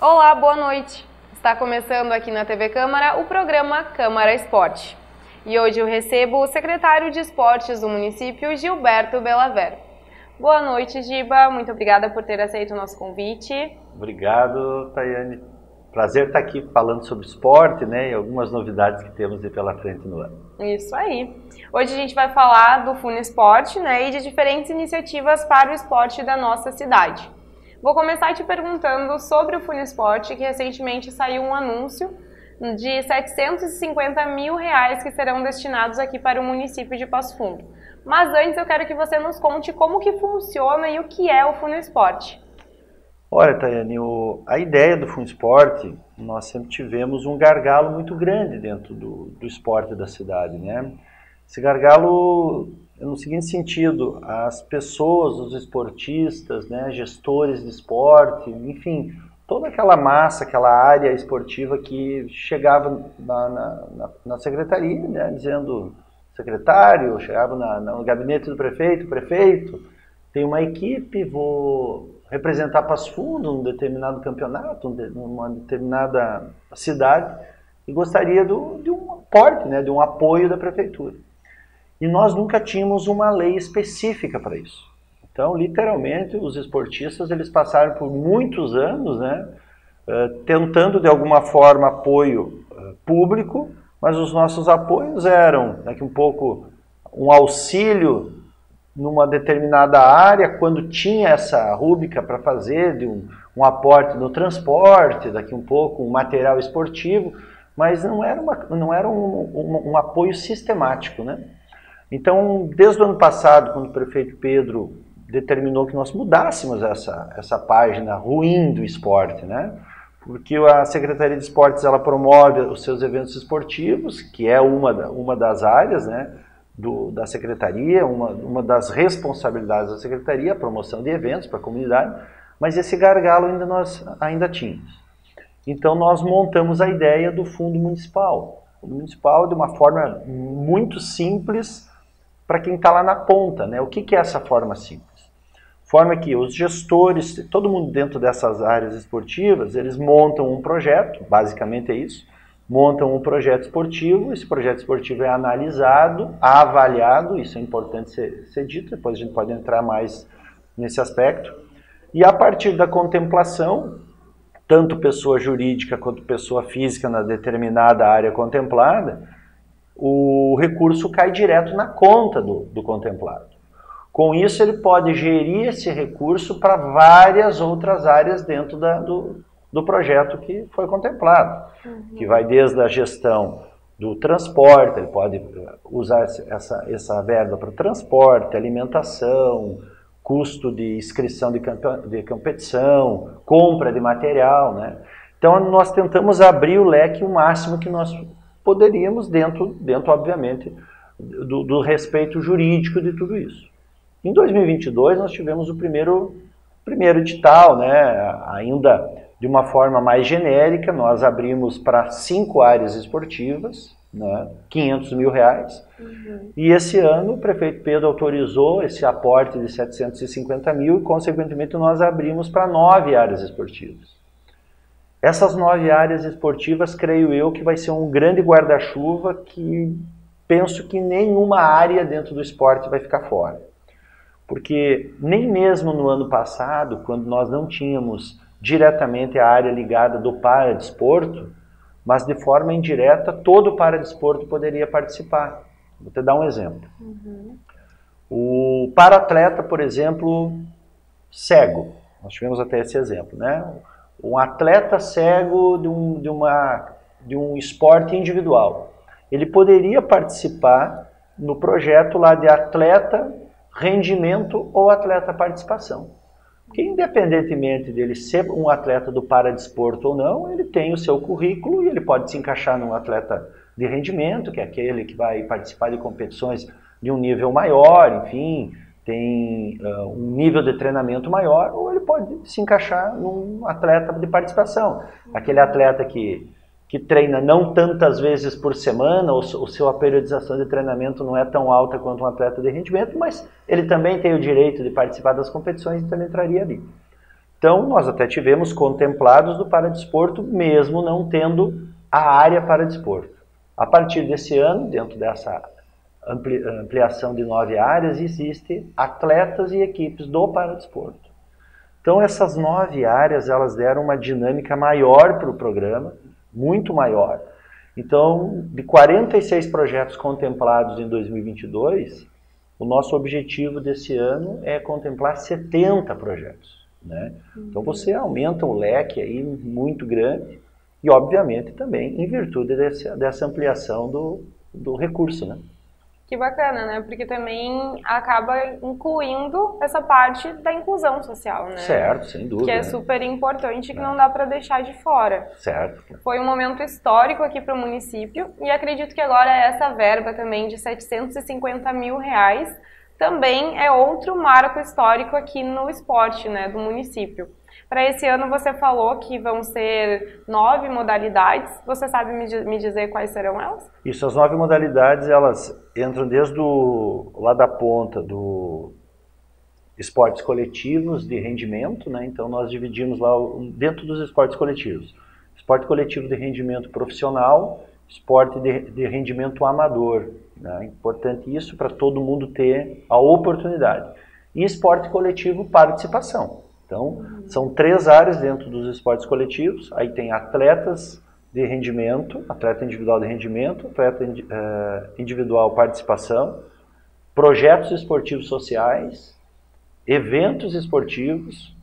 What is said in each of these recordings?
Olá, boa noite. Está começando aqui na TV Câmara o programa Câmara Esporte. E hoje eu recebo o secretário de Esportes do município, Gilberto Belaver. Boa noite, Giba. Muito obrigada por ter aceito o nosso convite. Obrigado, Tayane. Prazer estar aqui falando sobre esporte, né, e algumas novidades que temos aí pela frente no ano. Isso aí. Hoje a gente vai falar do Funesporte, né, e de diferentes iniciativas para o esporte da nossa cidade. Vou começar te perguntando sobre o Funesporte, que recentemente saiu um anúncio de R$750 mil que serão destinados aqui para o município de Passo Fundo. Mas antes eu quero que você nos conte como que funciona e o que é o Funesporte. Olha, Tayane, a ideia do Funesporte, nós sempre tivemos um gargalo muito grande dentro do esporte da cidade, né? Esse gargalo é no seguinte sentido: as pessoas, os esportistas, né, gestores de esporte, enfim, toda aquela massa, aquela área esportiva que chegava na secretaria, né, dizendo secretário, chegava no gabinete do prefeito, tem uma equipe, vou representar Passo Fundo num determinado campeonato, numa determinada cidade, e gostaria de um aporte, né, de um apoio da prefeitura. E nós nunca tínhamos uma lei específica para isso. Então, literalmente, os esportistas eles passaram por muitos anos, né, tentando de alguma forma apoio público, mas os nossos apoios eram, daqui um pouco, um auxílio numa determinada área, quando tinha essa rúbrica para fazer de um aporte no transporte, daqui um pouco um material esportivo, mas não era um apoio sistemático, né? Então, desde o ano passado, quando o prefeito Pedro determinou que nós mudássemos essa página ruim do esporte, né? Porque a Secretaria de Esportes ela promove os seus eventos esportivos, que é uma das áreas, né, da Secretaria, uma das responsabilidades da Secretaria, a promoção de eventos para a comunidade, mas esse gargalo nós ainda tínhamos. Então nós montamos a ideia do Fundo Municipal. O Fundo Municipal de uma forma muito simples para quem está lá na ponta, né? O que é essa forma simples? Forma que os gestores, todo mundo dentro dessas áreas esportivas, eles montam um projeto, basicamente é isso, montam um projeto esportivo, esse projeto esportivo é analisado, avaliado, isso é importante ser dito, depois a gente pode entrar mais nesse aspecto, e a partir da contemplação, tanto pessoa jurídica quanto pessoa física na determinada área contemplada, o recurso cai direto na conta do contemplado. Com isso ele pode gerir esse recurso para várias outras áreas dentro do projeto que foi contemplado, que vai desde a gestão do transporte, ele pode usar essa verba para transporte, alimentação, custo de inscrição de competição, compra de material, né? Então nós tentamos abrir o leque o máximo que nós poderíamos dentro obviamente, do respeito jurídico de tudo isso. Em 2022 nós tivemos o primeiro edital, né? Ainda de uma forma mais genérica, nós abrimos para 5 áreas esportivas, né, R$500 mil. E esse ano o prefeito Pedro autorizou esse aporte de 750 mil e, consequentemente, nós abrimos para 9 áreas esportivas. Essas 9 áreas esportivas, creio eu, que vai ser um grande guarda-chuva que penso que nenhuma área dentro do esporte vai ficar fora. Porque nem mesmo no ano passado, quando nós não tínhamos diretamente a área ligada do paradesporto, mas de forma indireta todo o paradesporto poderia participar. Vou te dar um exemplo. O para-atleta, por exemplo, cego, nós tivemos até esse exemplo, né? Um atleta cego de um esporte individual, ele poderia participar no projeto lá de atleta rendimento ou atleta participação. Que independentemente dele ser um atleta do paradesporto ou não, ele tem o seu currículo e ele pode se encaixar num atleta de rendimento, que é aquele que vai participar de competições de um nível maior, enfim, tem um nível de treinamento maior, ou ele pode se encaixar num atleta de participação. Aquele atleta que treina não tantas vezes por semana, ou sua periodização de treinamento não é tão alta quanto um atleta de rendimento, mas ele também tem o direito de participar das competições, então ele entraria ali. Então, nós até tivemos contemplados do paradesporto, mesmo não tendo a área paradesporto. A partir desse ano, dentro dessa ampliação de 9 áreas, existem atletas e equipes do paradesporto. Então, essas 9 áreas, elas deram uma dinâmica maior para o programa, muito maior. Então, de 46 projetos contemplados em 2022, o nosso objetivo desse ano é contemplar 70 projetos. Né? Então você aumenta um leque aí muito grande e, obviamente, também em virtude dessa ampliação do recurso. Né? Que bacana, né? Porque também acaba incluindo essa parte da inclusão social, né? Certo, sem dúvida. Que é super importante, que não dá para deixar de fora. Certo. Foi um momento histórico aqui para o município e acredito que agora essa verba também de R$750 mil também é outro marco histórico aqui no esporte, né, do município. Para esse ano você falou que vão ser 9 modalidades. Você sabe me dizer quais serão elas? Isso, as 9 modalidades, elas entram desde lá da ponta do esportes coletivos de rendimento, né? Então nós dividimos lá dentro dos esportes coletivos. Esporte coletivo de rendimento profissional, esporte de rendimento amador. Né? Importante isso para todo mundo ter a oportunidade. E esporte coletivo participação. Então, são 3 áreas dentro dos esportes coletivos. Aí tem atletas de rendimento, atleta individual de rendimento, atleta individual participação, projetos esportivos sociais, eventos esportivos,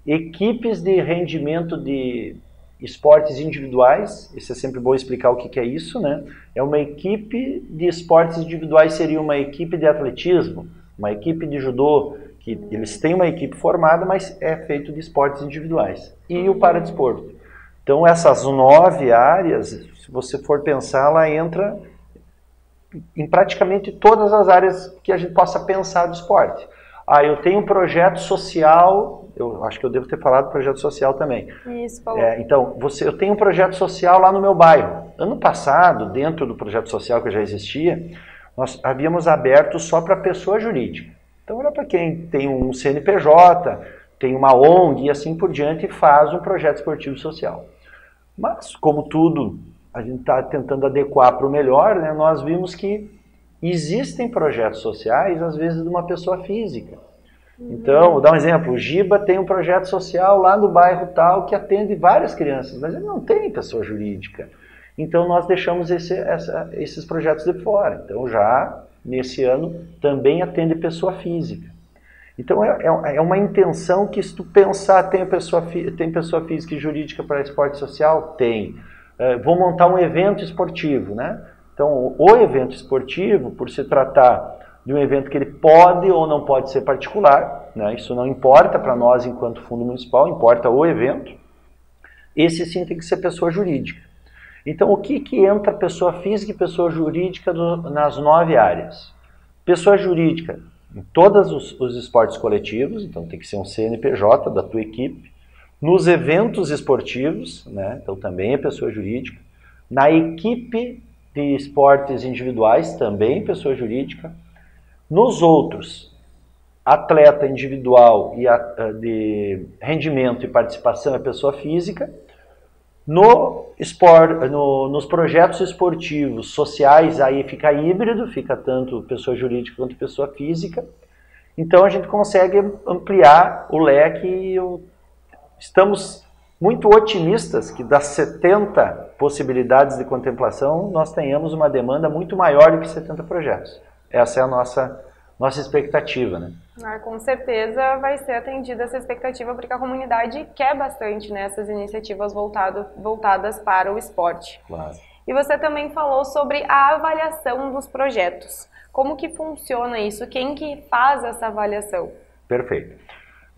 equipes de rendimento de esportes individuais. Isso é sempre bom explicar o que é isso, né? É uma equipe de esportes individuais, seria uma equipe de atletismo, uma equipe de judô, que eles têm uma equipe formada, mas é feito de esportes individuais. E o paradesporto. Então essas 9 áreas, se você for pensar, ela entra em praticamente todas as áreas que a gente possa pensar do esporte. Eu tenho um projeto social, eu acho que eu devo ter falado do projeto social também. Isso, falou. Então, eu tenho um projeto social lá no meu bairro. Ano passado, dentro do projeto social que já existia, nós havíamos aberto só para pessoa jurídica. Então era para quem tem um CNPJ, tem uma ONG e assim por diante, e faz um projeto esportivo social. Mas, como tudo, a gente está tentando adequar para o melhor, né, nós vimos que existem projetos sociais, às vezes, de uma pessoa física. Então, vou dar um exemplo, o Giba tem um projeto social lá no bairro tal que atende várias crianças, mas ele não tem pessoa jurídica. Então, nós deixamos esses projetos de fora. Então, já nesse ano, também atende pessoa física. Então, é uma intenção que, se tu pensar, tem pessoa física e jurídica para esporte social? Tem. Vou montar um evento esportivo, né? Então, o evento esportivo, por se tratar de um evento que ele pode ou não pode ser particular, né? Isso não importa para nós enquanto fundo municipal, importa o evento. Esse sim tem que ser pessoa jurídica. Então, o que entra pessoa física e pessoa jurídica nas 9 áreas? Pessoa jurídica em todos os esportes coletivos, então tem que ser um CNPJ da tua equipe. Nos eventos esportivos, né? Então também é pessoa jurídica. Na equipe de esportes individuais, também pessoa jurídica. Nos outros, atleta individual e de rendimento e participação é pessoa física. Nos projetos esportivos sociais, aí fica híbrido, fica tanto pessoa jurídica quanto pessoa física. Então a gente consegue ampliar o leque e estamos muito otimistas que das 70 possibilidades de contemplação, nós tenhamos uma demanda muito maior do que 70 projetos. Essa é a nossa expectativa, né? Com certeza vai ser atendida essa expectativa, porque a comunidade quer bastante, né, essas iniciativas voltadas para o esporte. Claro. E você também falou sobre a avaliação dos projetos. Como que funciona isso? Quem que faz essa avaliação? Perfeito.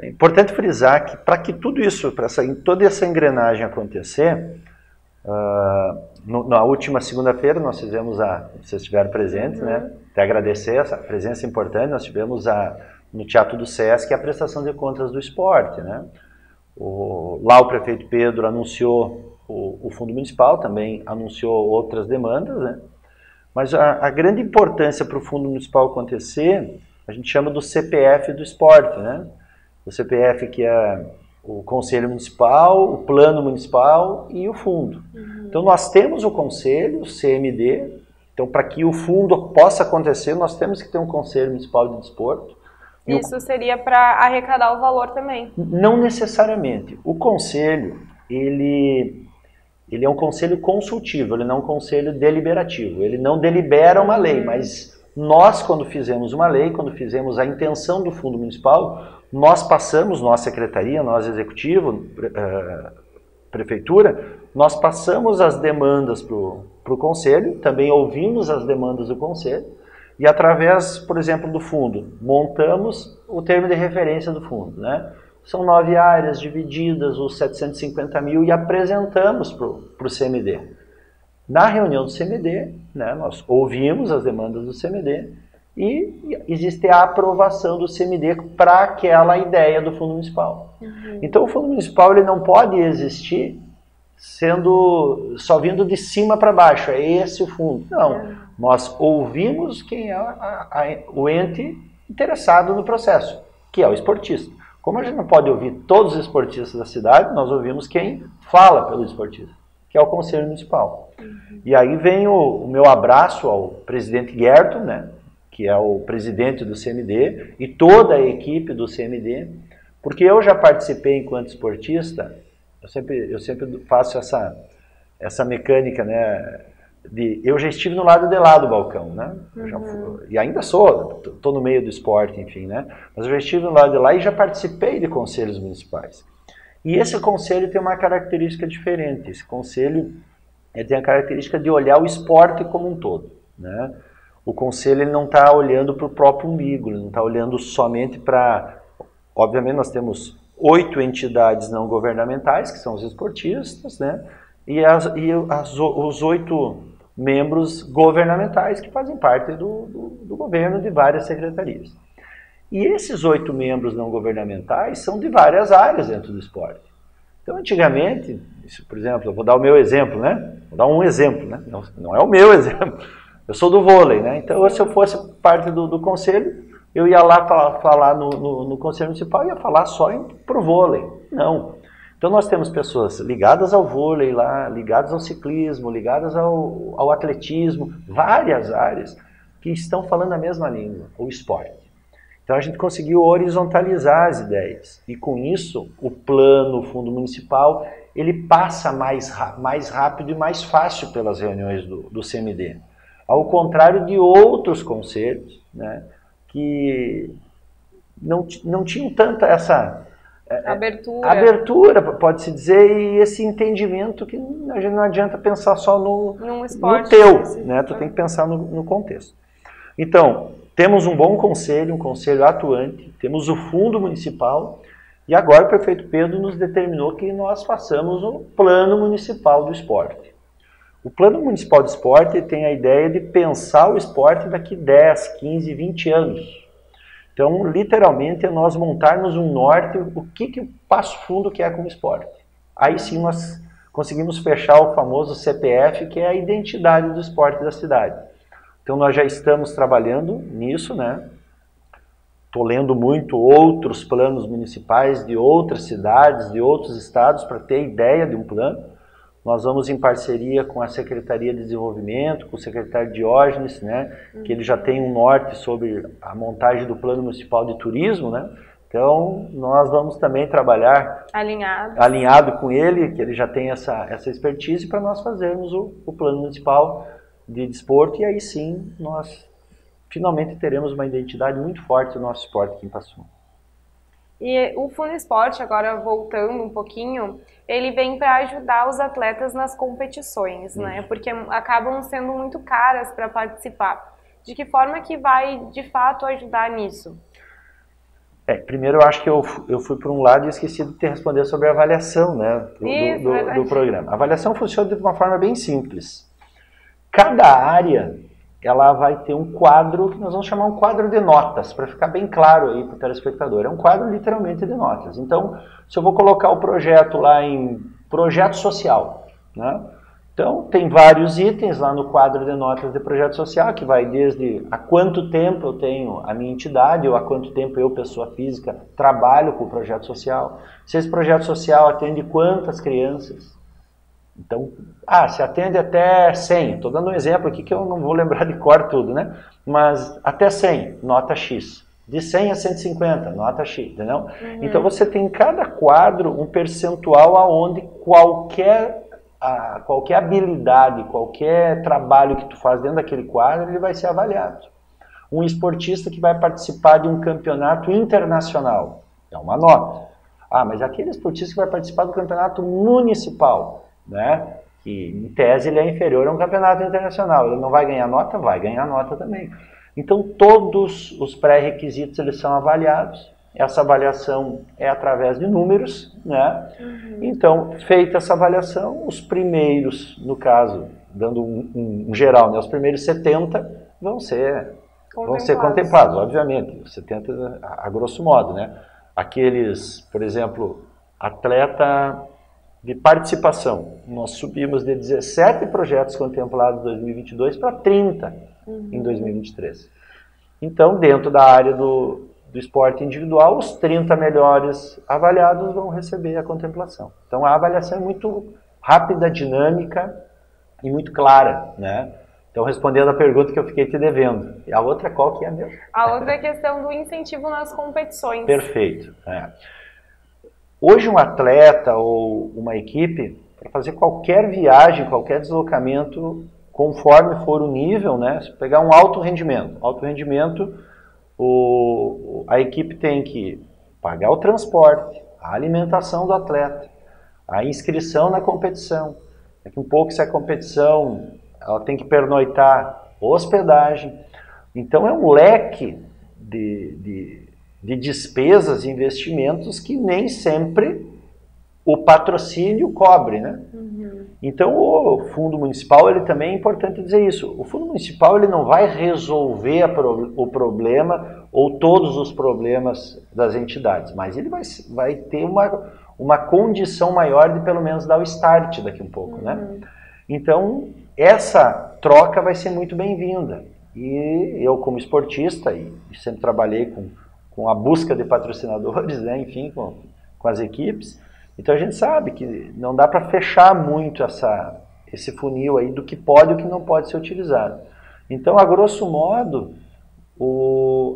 É importante frisar que para que tudo isso, toda essa engrenagem acontecer, na última segunda-feira nós fizemos vocês estiveram presentes, né? Até agradecer essa presença importante, nós tivemos no Teatro do Sesc a prestação de contas do esporte, né? Lá o prefeito Pedro anunciou o fundo municipal, também anunciou outras demandas, né? Mas a grande importância para o fundo municipal acontecer, a gente chama do CPF do esporte, né? O CPF, que é o Conselho Municipal, o Plano Municipal e o Fundo. Então nós temos o Conselho, o CMD, então para que o Fundo possa acontecer, nós temos que ter um Conselho Municipal de Desporto. Isso seria para arrecadar o valor também? Não necessariamente. O Conselho, ele é um conselho consultivo, ele não é um conselho deliberativo. Ele não delibera uma lei, mas nós, quando fizemos uma lei, quando fizemos a intenção do Fundo Municipal, nós passamos, nós secretaria, nós executivo, prefeitura, nós passamos as demandas para o conselho, também ouvimos as demandas do conselho, e através, por exemplo, do fundo, montamos o termo de referência do fundo, né? São 9 áreas divididas, os 750 mil, e apresentamos para o CMD. Na reunião do CMD, né, nós ouvimos as demandas do CMD e existe a aprovação do CMD para aquela ideia do Fundo Municipal. Então, o Fundo Municipal ele não pode existir sendo só vindo de cima para baixo, é esse o fundo. Não, nós ouvimos quem é o ente interessado no processo, que é o esportista. Como a gente não pode ouvir todos os esportistas da cidade, nós ouvimos quem fala pelo esportista, que é o Conselho Municipal. E aí vem o meu abraço ao presidente Guerto, né, que é o presidente do CMD, e toda a equipe do CMD, porque eu já participei enquanto esportista, eu sempre faço essa mecânica, né, eu já estive no lado de lá do balcão, né? E ainda estou no meio do esporte, enfim, né? Mas eu já estive no lado de lá e já participei de conselhos municipais. E esse conselho tem uma característica diferente. Esse conselho tem a característica de olhar o esporte como um todo, né? O conselho ele não está olhando para o próprio umbigo, ele não está olhando somente para... Obviamente nós temos 8 entidades não governamentais, que são os esportistas, né? E os 8 membros governamentais que fazem parte do governo de várias secretarias. E esses 8 membros não governamentais são de várias áreas dentro do esporte. Então, antigamente, por exemplo, eu vou dar o meu exemplo, né? Vou dar um exemplo, né? Não é o meu exemplo. Eu sou do vôlei, né? Então, se eu fosse parte do conselho, eu ia lá falar no Conselho Municipal e ia falar só para o vôlei. Não. Então nós temos pessoas ligadas ao vôlei lá, ligadas ao ciclismo, ligadas ao atletismo, várias áreas que estão falando a mesma língua, o esporte. Então a gente conseguiu horizontalizar as ideias e com isso o plano, o fundo municipal, ele passa mais rápido e mais fácil pelas reuniões do CMD. Ao contrário de outros conselhos, né, que não tinham tanta essa... abertura, pode-se dizer, e esse entendimento que a gente não adianta pensar só no teu, né? Tu tem que pensar no contexto. Então, temos um bom conselho, um conselho atuante, temos o fundo municipal, e agora o prefeito Pedro nos determinou que nós façamos o plano municipal do esporte. O plano municipal do esporte tem a ideia de pensar o esporte daqui 10, 15, 20 anos. Então, literalmente, é nós montarmos um norte, o que o Passo Fundo quer com o esporte. Aí sim nós conseguimos fechar o famoso CPF, que é a identidade do esporte da cidade. Então nós já estamos trabalhando nisso, né? Estou lendo muito outros planos municipais de outras cidades, de outros estados, para ter ideia de um plano. Nós vamos em parceria com a Secretaria de Desenvolvimento, com o secretário Diógenes, né, que ele já tem um norte sobre a montagem do Plano Municipal de Turismo, né? Então, nós vamos também trabalhar alinhado com ele, que ele já tem essa expertise, para nós fazermos o Plano Municipal de Desporto, e aí sim, nós finalmente teremos uma identidade muito forte do nosso esporte aqui em Passo Fundo. E o Fundo Esporte, agora voltando um pouquinho, ele vem para ajudar os atletas nas competições, né? Porque acabam sendo muito caras para participar. De que forma que vai, de fato, ajudar nisso? Primeiro, eu acho que eu fui por um lado e esqueci de te responder sobre a avaliação, né, do programa. A avaliação funciona de uma forma bem simples. Cada área, ela vai ter um quadro, que nós vamos chamar um quadro de notas, para ficar bem claro aí para o telespectador. É um quadro literalmente de notas. Então, se eu vou colocar o projeto lá em projeto social, né? Então, tem vários itens lá no quadro de notas de projeto social, que vai desde há quanto tempo eu tenho a minha entidade, ou há quanto tempo eu, pessoa física, trabalho com o projeto social. Se esse projeto social atende quantas crianças. Então, se atende até 100. Estou dando um exemplo aqui que eu não vou lembrar de cor tudo, né? Mas até 100, nota X. De 100 a 150, nota X, entendeu? Então, você tem em cada quadro um percentual aonde qualquer habilidade, qualquer trabalho que tu faz dentro daquele quadro, ele vai ser avaliado. Um esportista que vai participar de um campeonato internacional, é uma nota. Mas aquele esportista que vai participar do campeonato municipal, né, que em tese ele é inferior a um campeonato internacional, ele não vai ganhar nota? Vai ganhar nota também. Então todos os pré-requisitos eles são avaliados. Essa avaliação é através de números, né? Então, feita essa avaliação, os primeiros, no caso, dando um geral, né? Os primeiros 70 vão ser contemplados, obviamente, 70 a grosso modo, né? Aqueles, por exemplo, atleta de participação, nós subimos de 17 projetos contemplados em 2022 para 30 em 2023. Então, dentro da área do esporte individual, os 30 melhores avaliados vão receber a contemplação. Então a avaliação é muito rápida, dinâmica e muito clara, né? Então, respondendo a pergunta que eu fiquei te devendo. E a outra qual que é mesmo? A outra é a questão do incentivo nas competições. Perfeito. Hoje um atleta ou uma equipe, para fazer qualquer viagem, qualquer deslocamento, conforme for o nível, né? Se pegar um alto rendimento, a equipe tem que pagar o transporte, a alimentação do atleta, a inscrição na competição. Daqui um pouco, se a competição, ela tem que pernoitar, hospedagem. Então é um leque de despesas e investimentos que nem sempre o patrocínio cobre, né? Então o fundo municipal, ele também é importante dizer isso. O fundo municipal ele não vai resolver o problema ou todos os problemas das entidades, mas ele vai ter uma condição maior de pelo menos dar o start daqui um pouco, né? Então essa troca vai ser muito bem-vinda. E eu como esportista, e sempre trabalhei com a busca de patrocinadores, né? Enfim, com as equipes. Então a gente sabe que não dá para fechar muito esse funil aí do que pode e o que não pode ser utilizado. Então, a grosso modo,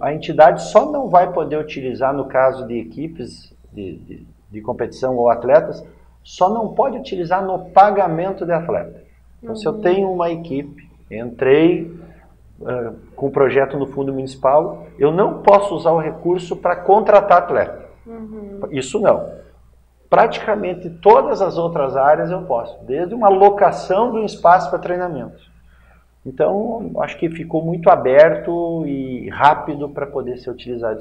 a entidade só não vai poder utilizar, no caso de equipes de competição ou atletas, só não pode utilizar no pagamento de atleta. Então, se eu tenho uma equipe, entrei com o projeto no fundo municipal, eu não posso usar o recurso para contratar atleta. Isso não. Praticamente todas as outras áreas eu posso, desde uma locação de um espaço para treinamento. Então, acho que ficou muito aberto e rápido para poder ser utilizado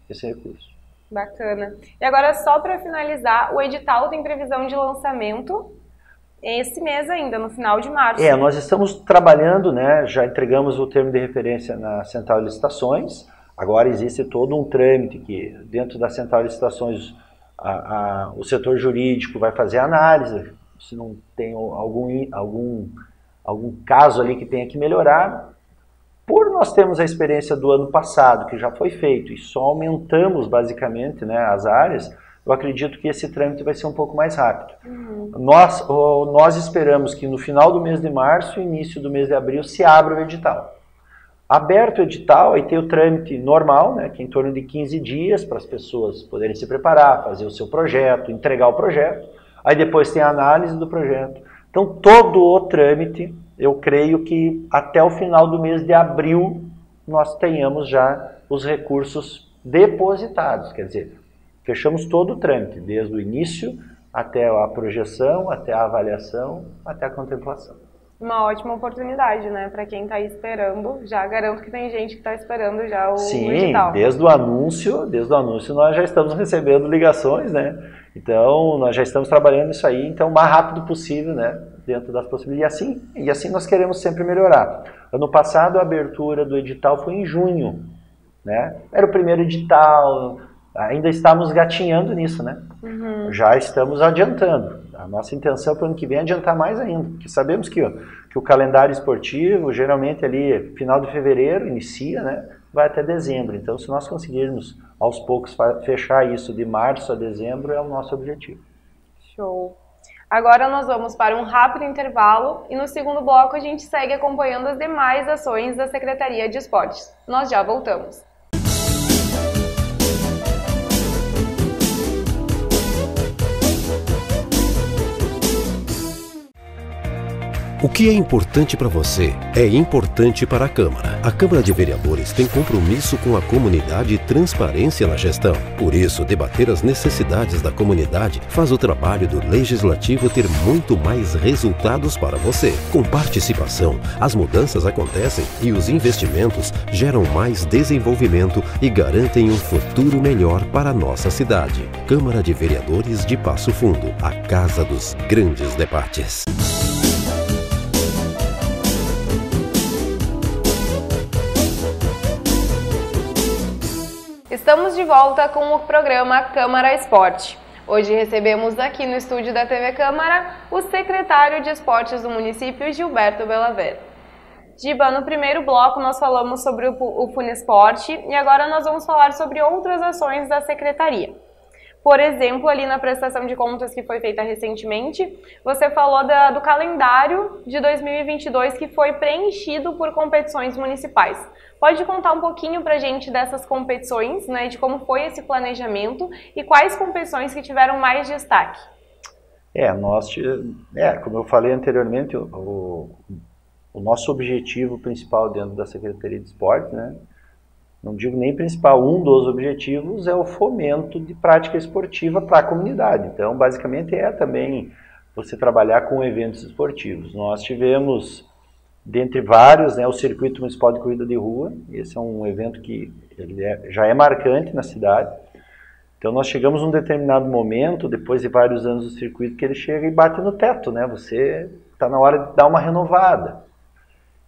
esse recurso. Bacana. E agora, só para finalizar, o edital tem previsão de lançamento esse mês ainda, no final de março. Nós estamos trabalhando, né? Já entregamos o termo de referência na Central de Licitações. Agora existe todo um trâmite que, dentro da Central de Licitações, o setor jurídico vai fazer análise, se não tem algum caso ali que tenha que melhorar. Por nós termos a experiência do ano passado, que já foi feito, e só aumentamos basicamente, né, as áreas, eu acredito que esse trâmite vai ser um pouco mais rápido. Nós esperamos que no final do mês de março e início do mês de abril se abra o edital. Aberto o edital, aí tem o trâmite normal, né, que é em torno de 15 dias para as pessoas poderem se preparar, fazer o seu projeto, entregar o projeto. Aí depois tem a análise do projeto. Então todo o trâmite, eu creio que até o final do mês de abril nós tenhamos já os recursos depositados. Quer dizer, fechamos todo o trâmite, desde o início até a projeção, até a avaliação, até a contemplação. Uma ótima oportunidade, né? Para quem está esperando, já garanto que tem gente que está esperando já o edital. Sim, desde o anúncio nós já estamos recebendo ligações, né? Então, nós já estamos trabalhando nisso aí, então, o mais rápido possível, né? Dentro das possibilidades. E assim nós queremos sempre melhorar. Ano passado, a abertura do edital foi em junho, né? Era o primeiro edital, ainda estamos gatinhando nisso, né? Já estamos adiantando. A nossa intenção para o ano que vem é adiantar mais ainda, porque sabemos que o calendário esportivo, geralmente ali, final de fevereiro, inicia, né? Vai até dezembro. Então, se nós conseguirmos, aos poucos, fechar isso de março a dezembro, é o nosso objetivo. Show! Agora nós vamos para um rápido intervalo e no segundo bloco a gente segue acompanhando as demais ações da Secretaria de Esportes. Nós já voltamos. O que é importante para você é importante para a Câmara. A Câmara de Vereadores tem compromisso com a comunidade e transparência na gestão. Por isso, debater as necessidades da comunidade faz o trabalho do Legislativo ter muito mais resultados para você. Com participação, as mudanças acontecem e os investimentos geram mais desenvolvimento e garantem um futuro melhor para a nossa cidade. Câmara de Vereadores de Passo Fundo, a casa dos grandes debates. Estamos de volta com o programa Câmara Esporte. Hoje recebemos aqui no estúdio da TV Câmara o secretário de Esportes do município, Gilberto Belaver. Giba, no primeiro bloco nós falamos sobre o Funesporte e agora nós vamos falar sobre outras ações da secretaria. Por exemplo, ali na prestação de contas que foi feita recentemente, você falou do calendário de 2022 que foi preenchido por competições municipais. Pode contar um pouquinho pra gente dessas competições, né, de como foi esse planejamento e quais competições que tiveram mais destaque? Como eu falei anteriormente, o nosso objetivo principal dentro da Secretaria de Esportes, né, não digo nem principal, um dos objetivos é o fomento de prática esportiva para a comunidade. Então, basicamente, é também você trabalhar com eventos esportivos. Nós tivemos, dentre vários, né, o Circuito Municipal de Corrida de Rua. Esse é um evento que já é marcante na cidade. Então, nós chegamos num determinado momento, depois de vários anos do circuito, que ele chega e bate no teto, né? Você está na hora de dar uma renovada.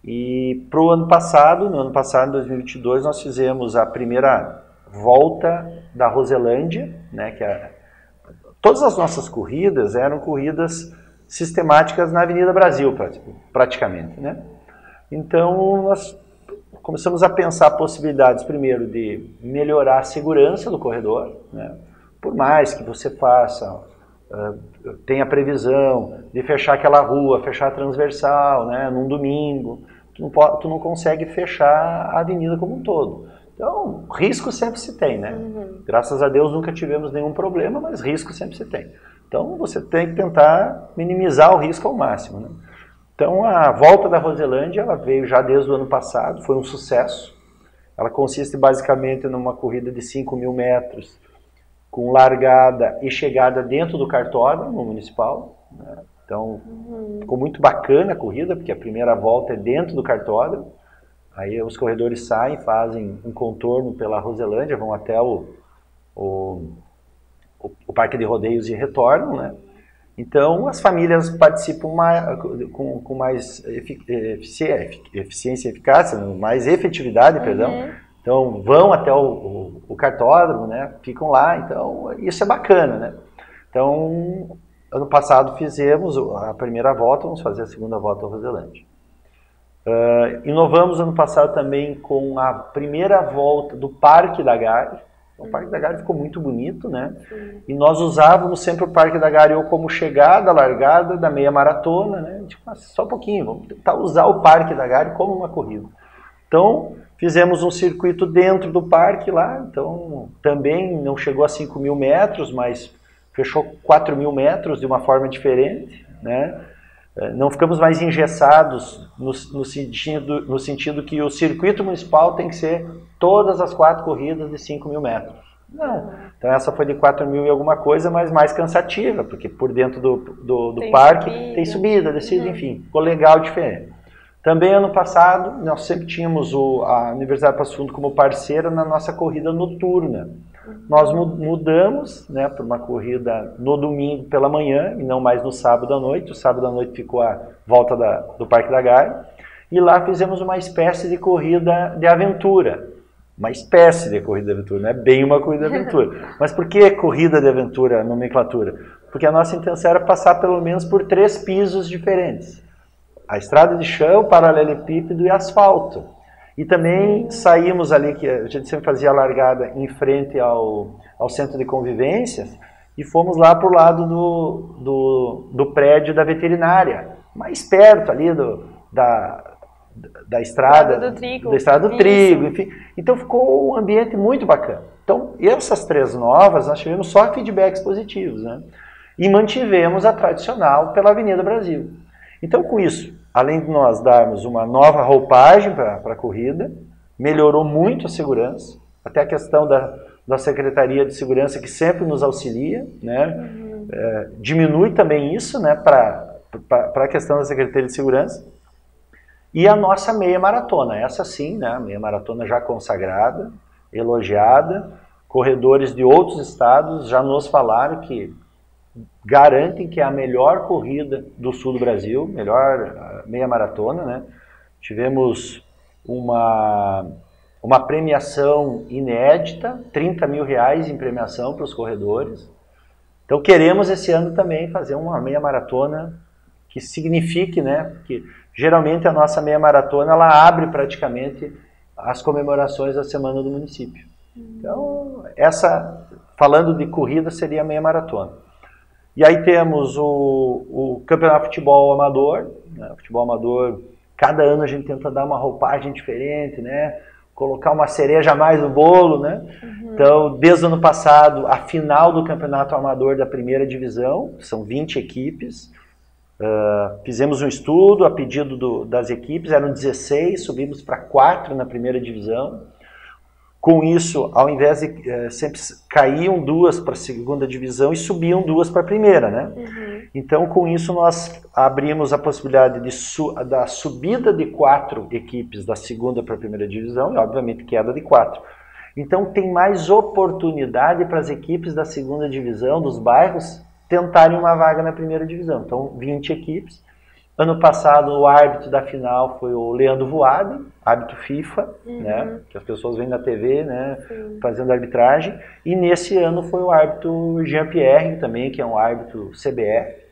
E para o ano passado, no ano passado, em 2022, nós fizemos a primeira volta da Roselândia, né, todas as nossas corridas eram corridas sistemáticas na Avenida Brasil, praticamente, né? Então, nós começamos a pensar possibilidades, primeiro, de melhorar a segurança do corredor, né? Por mais que você tenha previsão de fechar aquela rua, fechar a transversal, né, num domingo, tu não consegue fechar a avenida como um todo. Então, risco sempre se tem, né? Graças a Deus nunca tivemos nenhum problema, mas risco sempre se tem. Então, você tem que tentar minimizar o risco ao máximo, né? Então, a volta da Roselândia, ela veio já desde o ano passado, foi um sucesso. Ela consiste basicamente numa corrida de 5.000 metros, com largada e chegada dentro do cartódromo municipal, né? Então, ficou muito bacana a corrida, porque a primeira volta é dentro do cartódromo. Aí os corredores saem, fazem um contorno pela Roselândia, vão até o Parque de Rodeios e retornam, né? Então, as famílias participam com mais eficiência e eficácia, mais efetividade, perdão. Então, vão até o cartódromo, né? Ficam lá, então isso é bacana, né? Então, ano passado fizemos a primeira volta, vamos fazer a segunda volta à Roselândia. Inovamos ano passado também com a primeira volta do Parque da Gare. O Parque da Gare ficou muito bonito, né? E nós usávamos sempre o Parque da Gare ou como chegada, largada da meia maratona, né? Tipo, só um pouquinho, vamos tentar usar o Parque da Gare como uma corrida. Então, fizemos um circuito dentro do parque lá, então também não chegou a 5.000 metros, mas fechou 4.000 metros de uma forma diferente, né? Não ficamos mais engessados no sentido que o circuito municipal tem que ser todas as 4 corridas de 5.000 metros. Não. Então essa foi de 4.000 e alguma coisa, mas mais cansativa, porque por dentro do parque tem subida, descida, enfim, ficou legal, diferente. Também ano passado, nós sempre tínhamos a Universidade de Passo Fundo como parceira na nossa corrida noturna. Nós mudamos, né, para uma corrida no domingo pela manhã e não mais no sábado à noite. O sábado à noite ficou a volta do Parque da Gare. E lá fizemos uma espécie de corrida de aventura. uma espécie de corrida de aventura, não é bem uma corrida de aventura. Mas por que corrida de aventura, nomenclatura? Porque a nossa intenção era passar pelo menos por 3 pisos diferentes. A estrada de chão, paralelepípedo e asfalto. E também saímos ali, que a gente sempre fazia a largada em frente ao centro de convivências, e fomos lá para o lado do prédio da veterinária, mais perto ali da estrada do trigo, enfim. Então ficou um ambiente muito bacana. Então, essas 3 novas, nós tivemos só feedbacks positivos, né? E mantivemos a tradicional pela Avenida Brasil. Então, com isso, além de nós darmos uma nova roupagem para a corrida, melhorou muito a segurança, até a questão da Secretaria de Segurança, que sempre nos auxilia, né? Diminui também isso, né, para a questão da Secretaria de Segurança. E a nossa meia maratona, essa sim, né, meia maratona já consagrada, elogiada, corredores de outros estados já nos falaram que garantem que é a melhor corrida do sul do Brasil, melhor meia maratona, né? Tivemos uma premiação inédita, R$30 mil em premiação para os corredores. Então queremos esse ano também fazer uma meia maratona que signifique, né, que geralmente a nossa meia maratona ela abre praticamente as comemorações da Semana do Município. Então, falando de corrida, seria a meia maratona. E aí temos o Campeonato de Futebol Amador, né? Futebol Amador, cada ano a gente tenta dar uma roupagem diferente, né? Colocar uma cereja a mais no bolo, né? Então, desde o ano passado, a final do Campeonato Amador da primeira divisão, são 20 equipes. Fizemos um estudo a pedido das equipes, eram 16, subimos para 4 na primeira divisão. Com isso, ao invés de sempre caíam 2 para a segunda divisão e subiam 2 para a primeira, né? Então, com isso, nós abrimos a possibilidade da subida de 4 equipes da segunda para a primeira divisão e, obviamente, queda de 4. Então, tem mais oportunidade para as equipes da segunda divisão, dos bairros, tentarem uma vaga na primeira divisão. Então, 20 equipes. Ano passado, o árbitro da final foi o Leandro Voade, árbitro FIFA, né, que as pessoas veem na TV, né, fazendo arbitragem. E nesse ano foi o árbitro Jean-Pierre também, que é um árbitro CBF.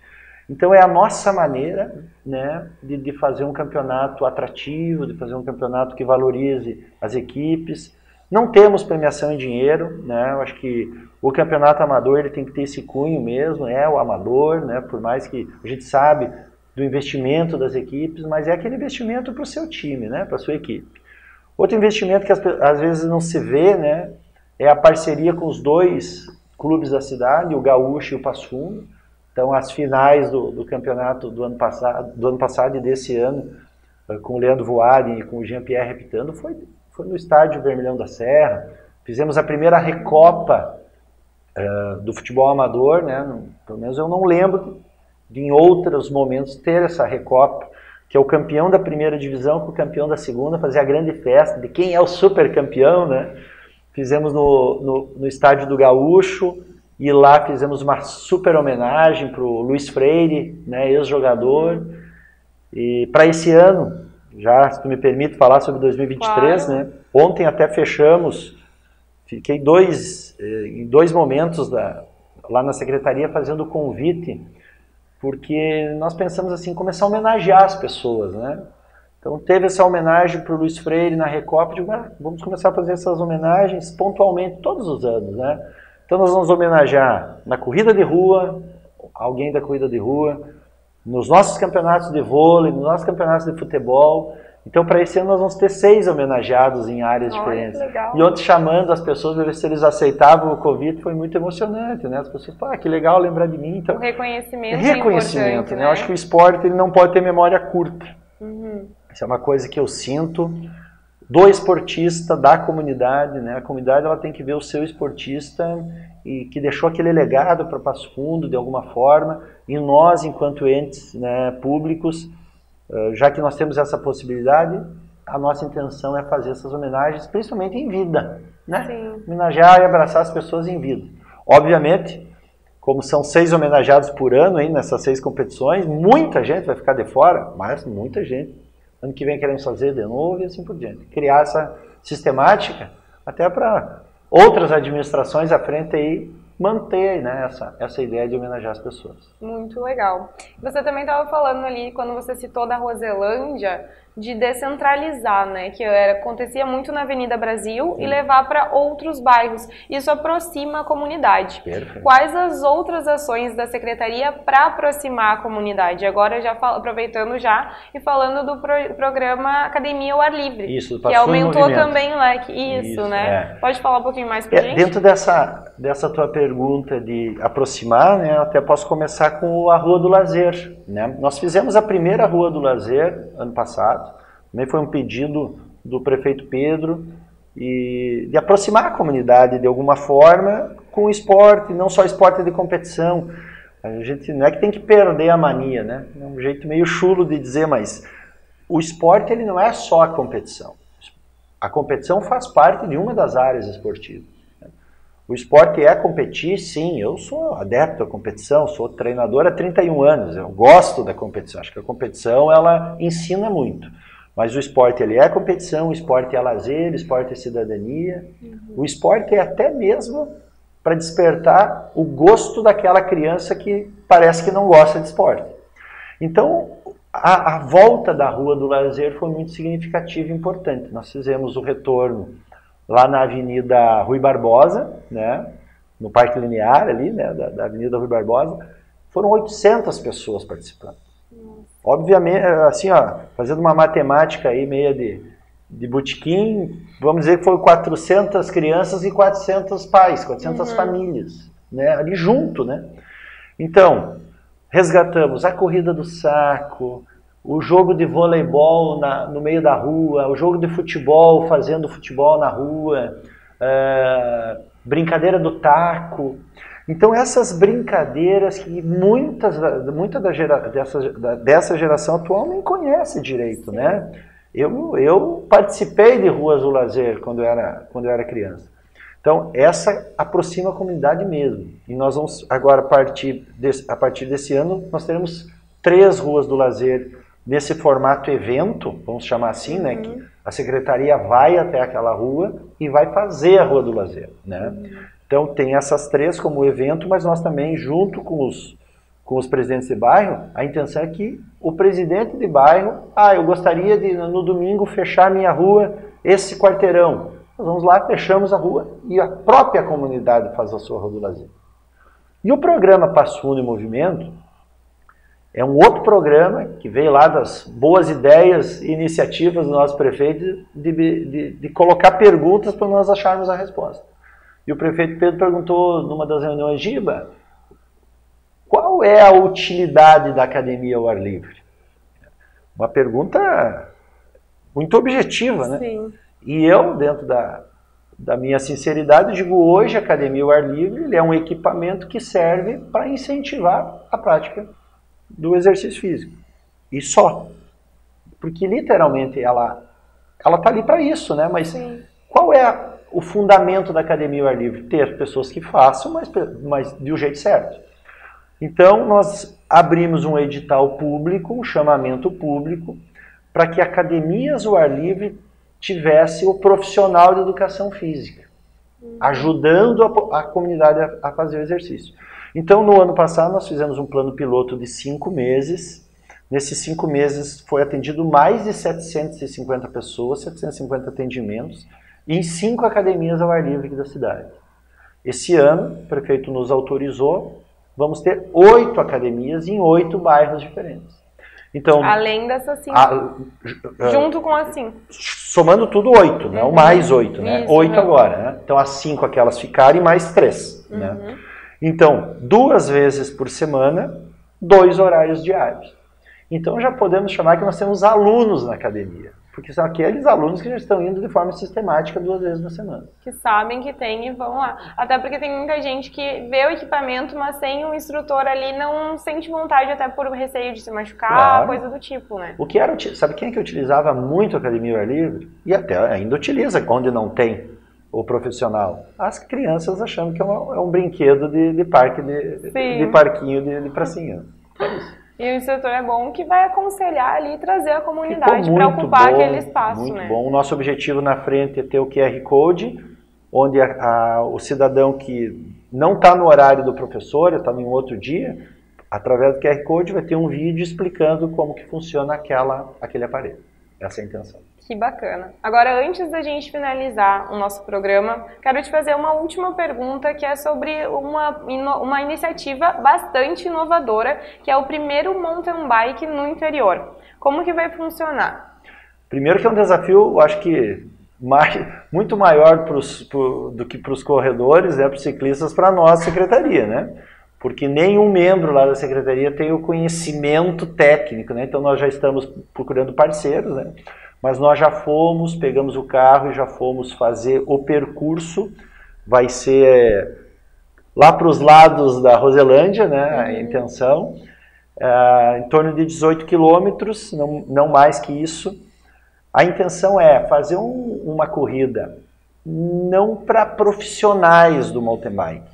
Então, é a nossa maneira, né, de fazer um campeonato atrativo, de fazer um campeonato que valorize as equipes. Não temos premiação em dinheiro, né? Eu acho que o campeonato amador ele tem que ter esse cunho mesmo, é o amador, né? Por mais que a gente sabe do investimento das equipes, mas é aquele investimento para o seu time, né? Para a sua equipe. Outro investimento que às vezes não se vê, né? É a parceria com os 2 clubes da cidade, o Gaúcho e o Passo Fundo. Então, as finais do campeonato do ano passado e desse ano, com o Leandro Voade e com o Jean-Pierre repitando, foi no estádio Vermelhão da Serra. Fizemos a primeira recopa do futebol amador, né? Pelo menos eu não lembro de em outros momentos ter essa recopa, que é o campeão da primeira divisão com o campeão da segunda, fazer a grande festa de quem é o super campeão, né? Fizemos no estádio do Gaúcho e lá fizemos uma super homenagem para o Luiz Freire, né, ex-jogador. E para esse ano, já se tu me permite falar sobre 2023, claro, né? Ontem até fechamos, fiquei em dois momentos lá na secretaria fazendo o convite, porque nós pensamos assim, começar a homenagear as pessoas, né? Então teve essa homenagem para o Luiz Freire na Recopa, vamos começar a fazer essas homenagens pontualmente todos os anos, né? Então nós vamos homenagear na corrida de rua, alguém da corrida de rua, nos nossos campeonatos de vôlei, nos nossos campeonatos de futebol. Então, para esse ano, nós vamos ter 6 homenageados em áreas diferentes. E ontem, chamando as pessoas para ver se eles aceitavam o convite, foi muito emocionante, né? As pessoas falaram, que legal lembrar de mim. Então, o reconhecimento é importante, né? Eu acho que o esporte ele não pode ter memória curta. Isso é uma coisa que eu sinto do esportista, da comunidade, né? A comunidade ela tem que ver o seu esportista e que deixou aquele legado para Passo Fundo, de alguma forma, e nós, enquanto entes, né, públicos, já que nós temos essa possibilidade, a nossa intenção é fazer essas homenagens, principalmente em vida, né? Sim. Homenagear e abraçar as pessoas em vida. Obviamente, como são 6 homenageados por ano, hein, nessas 6 competições, muita gente vai ficar de fora, mas muita gente. Ano que vem queremos fazer de novo e assim por diante. Criar essa sistemática, até para outras administrações à frente aí manter, né, essa ideia de homenagear as pessoas. Muito legal. Você também estava falando ali, quando você citou da Roselândia, de descentralizar, né? Que acontecia muito na Avenida Brasil e levar para outros bairros. Isso aproxima a comunidade. Perfeito. Quais as outras ações da Secretaria para aproximar a comunidade? Agora, já aproveitando já e falando do programa Academia ao Ar Livre, isso, que aumentou também o leque. Isso, né? Pode falar um pouquinho mais para a gente? Dentro dessa tua pergunta de aproximar, né, eu até posso começar com a Rua do Lazer. Né? Nós fizemos a primeira Rua do Lazer ano passado. Também foi um pedido do prefeito Pedro de aproximar a comunidade de alguma forma com o esporte, não só esporte de competição. A gente não é que tem que perder a mania, né? É um jeito meio chulo de dizer, mas o esporte ele não é só a competição. A competição faz parte de uma das áreas esportivas. O esporte é competir, sim, eu sou adepto à competição, sou treinador há 31 anos, eu gosto da competição, acho que a competição ela ensina muito. Mas o esporte ele é competição, o esporte é lazer, o esporte é cidadania, o esporte é até mesmo para despertar o gosto daquela criança que parece que não gosta de esporte. Então, a volta da Rua do Lazer foi muito significativa e importante. Nós fizemos o retorno lá na Avenida Rui Barbosa, né, no Parque Linear ali, né, da Avenida Rui Barbosa, foram 800 pessoas participando. Obviamente, assim, ó, fazendo uma matemática aí meia de botequim, vamos dizer que foram 400 crianças e 400 pais, 400 famílias, né, ali junto, né. Então, resgatamos a corrida do saco, o jogo de voleibol no meio da rua, o jogo de futebol, fazendo futebol na rua, brincadeira do taco. Então essas brincadeiras que muita dessa geração atual nem conhece direito, né? Eu participei de Ruas do Lazer quando eu era criança. Então essa aproxima a comunidade mesmo. E nós vamos agora, a partir desse ano, nós teremos 3 Ruas do Lazer nesse formato evento, vamos chamar assim, né, que a secretaria vai até aquela rua e vai fazer a Rua do Lazer, né? Então tem essas 3 como evento, mas nós também, junto com os presidentes de bairro, a intenção é que o presidente de bairro, eu gostaria de no domingo fechar minha rua, esse quarteirão. Nós vamos lá, fechamos a rua e a própria comunidade faz a sua Rua do Lazer. E o programa Passo Fundo em Movimento é um outro programa que veio lá das boas ideias e iniciativas do nosso prefeito de colocar perguntas para nós acharmos a resposta. E o prefeito Pedro perguntou numa das reuniões, Giba, qual é a utilidade da academia ao ar livre? Uma pergunta muito objetiva, né? Sim. E eu, dentro da minha sinceridade, digo, hoje a academia ao ar livre ele é um equipamento que serve para incentivar a prática do exercício físico. E só. Porque literalmente ela está ali para isso, né? Mas sim, qual é o fundamento da academia ao ar livre? Ter pessoas que façam, mas de um jeito certo. Então nós abrimos um edital público, um chamamento público, para que academias ao ar livre tivesse o profissional de educação física, ajudando a comunidade a fazer o exercício. Então, no ano passado, nós fizemos um plano piloto de 5 meses. Nesses 5 meses foi atendido mais de 750 pessoas, 750 atendimentos, em 5 academias ao ar livre da cidade. Esse ano, o prefeito nos autorizou, vamos ter 8 academias em 8 bairros diferentes. Então, além dessas 5, junto com as 5. Somando tudo 8, né? Ou mais 8, né? Isso, 8 agora, né? Então, as 5 aquelas ficarem, mais 3, né? Então, 2 vezes por semana, 2 horários diários. Então, já podemos chamar que nós temos alunos na academia. Porque são aqueles alunos que já estão indo de forma sistemática 2 vezes na semana. Que sabem que tem e vão lá. Até porque tem muita gente que vê o equipamento, mas sem um instrutor ali não sente vontade, até por receio de se machucar, claro, coisa do tipo, né? Sabe quem é que utilizava muito a academia ao ar livre? E até ainda utiliza, onde não tem o profissional. As crianças achando que é um brinquedo de parque, de parquinho, de pracinha. É isso. E o instrutor é bom que vai aconselhar ali e trazer a comunidade para ocupar aquele espaço, muito né? Bom. O nosso objetivo na frente é ter o QR Code onde o cidadão que não está no horário do professor, está em outro dia, através do QR Code vai ter um vídeo explicando como que funciona aquele aparelho. Essa é a intenção. Que bacana. Agora, antes da gente finalizar o nosso programa, quero te fazer uma última pergunta, que é sobre uma iniciativa bastante inovadora, que é o primeiro mountain bike no interior. Como que vai funcionar? Primeiro que é um desafio, eu acho que muito maior do que para os corredores, para os ciclistas, para a nossa secretaria, né? Porque nenhum membro lá da secretaria tem o conhecimento técnico, né? Então nós já estamos procurando parceiros, né? Mas nós já pegamos o carro e já fomos fazer o percurso. Vai ser lá para os lados da Roselândia, né? A intenção, em torno de 18 quilômetros, não mais que isso. A intenção é fazer uma corrida não para profissionais do mountain bike,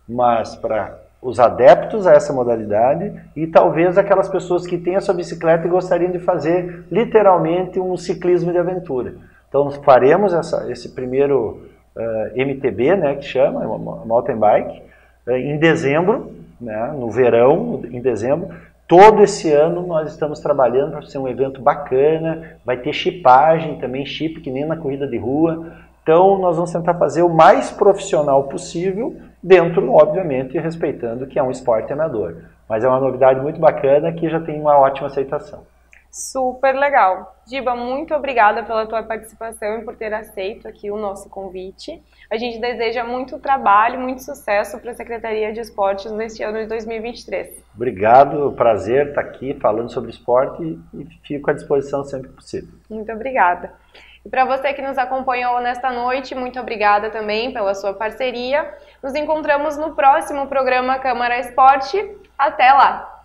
mas para os adeptos a essa modalidade e talvez aquelas pessoas que têm a sua bicicleta e gostariam de fazer literalmente um ciclismo de aventura. Então faremos esse primeiro MTB, né, que chama, mountain bike, em dezembro, né, no verão, em dezembro. Todo esse ano nós estamos trabalhando para ser um evento bacana, vai ter chipagem também, chip que nem na corrida de rua. Então nós vamos tentar fazer o mais profissional possível, dentro, obviamente, respeitando que é um esporte amador. Mas é uma novidade muito bacana que já tem uma ótima aceitação. Super legal. Giba, muito obrigada pela tua participação e por ter aceito aqui o nosso convite. A gente deseja muito trabalho, muito sucesso para a Secretaria de Esportes neste ano de 2023. Obrigado, prazer estar aqui falando sobre esporte e fico à disposição sempre que possível. Muito obrigada. E para você que nos acompanhou nesta noite, muito obrigada também pela sua parceria. Nos encontramos no próximo programa Câmara Esporte. Até lá!